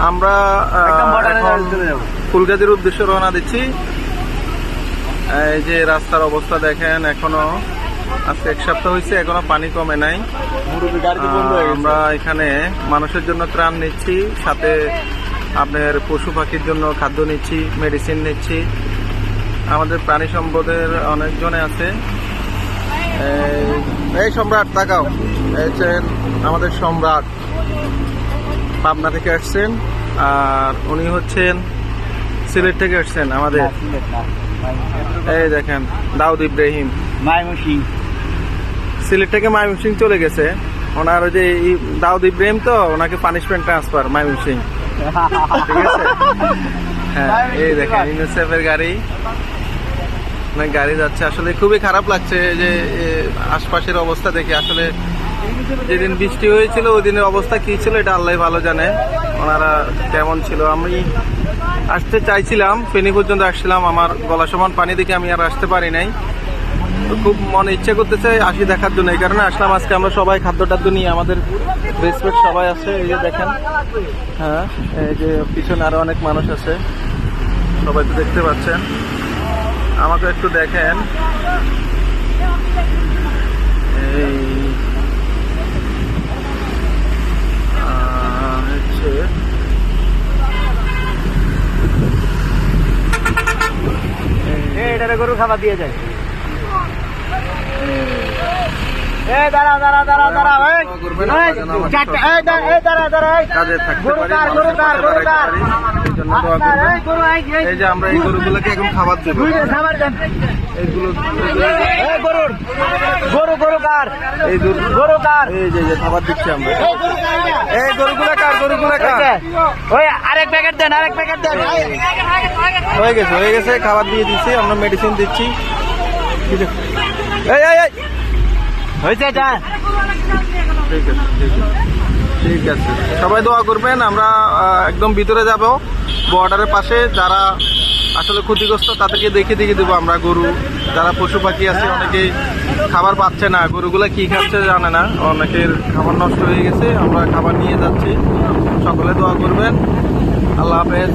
আমরা এখন ফুলগাজীর উদ্দেশ্যে রওনা দিচ্ছি। এই যে রাস্তার অবস্থা দেখেন, এখনো আজকে 1 সপ্তাহ হয়েছে, এখনো পানি কমে নাই। আমরা এখানে মানুষের জন্য ত্রাণ নিচ্ছি, সাথে আপনার পশু পাখির জন্য খাদ্য নিচ্ছি, মেডিসিন নিচ্ছি। আমাদের প্রাণী সম্পদের অনেকজনে আছে। এই সম্রাট তাকাও, আমাদের সম্রাট পাবনা থেকে আসছেন, আর উনি হচ্ছেন সিলেট থেকে আসছেন আমাদের। এই দেখেন দাউদ ইব্রাহিম সিলেট থেকে ময়মনসিং চলে গেছে। ওনার ওই যে দাউদ ইব্রাহিম, তো ওনাকে পানিশমেন্ট ট্রান্সফার ময়মনসিং, ঠিক আছে। হ্যাঁ, এই দেখেন ইউনিসেফের গাড়ি যাচ্ছে। আসলে খুবই খারাপ লাগছে যে আশপাশের অবস্থা দেখে। আসলে যেদিন বৃষ্টি হয়েছিল ওই দিনের অবস্থা কি ছিল এটা আল্লাহ ভালো জানে, ওনারা কেমন ছিল। আমি আসতে চাইছিলাম, ফেনী পর্যন্ত আসছিলাম, আমার গলা সমান পানি দেখে আমি আর আসতে পারি নাই। খুব মনে ইচ্ছে করতেছে আসি দেখার জন্য, এই কারণে আসলাম। আজকে আমরা সবাই খাদ্য টাদ্য নিয়ে, আমাদের রেসপেক্ট সবাই আছে। এই যে দেখেন, হ্যাঁ, এই যে পিছনে আরো অনেক মানুষ আছে, সবাই তো দেখতে পাচ্ছেন। আমাকে একটু দেখেন, এই এটারে গরু খাবার দিয়ে যায়। দাঁড়া দাঁড়া দাঁড়া দাঁড়া, এই যে আমরা এই গরুগুলোকে এখন খাবার দেবো। এই যে খাবার দিচ্ছি আমরা। এই গরুগুলা কার? ওই আরেক প্যাকেট দেন, আরেক প্যাকেট দেন। হয়ে গেছে, খাবার দিয়ে দিচ্ছি, আমরা মেডিসিন দিচ্ছি। হয়েছে, ঠিক আছে, সবাই দোয়া করবেন। আমরা একদম ভিতরে যাব, বর্ডারের পাশে। যারা আসলে ক্ষতিগ্রস্ত তাদেরকে দেখে দেবো আমরা। গরু, যারা পশু পাখি আছে, অনেকেই খাবার পাচ্ছে না, গরুগুলা কি খাচ্ছে জানে না, অনেকের খাবার নষ্ট হয়ে গেছে। আমরা খাবার নিয়ে যাচ্ছি, সকলে দোয়া করবেন। আল্লাহ হাফেজ।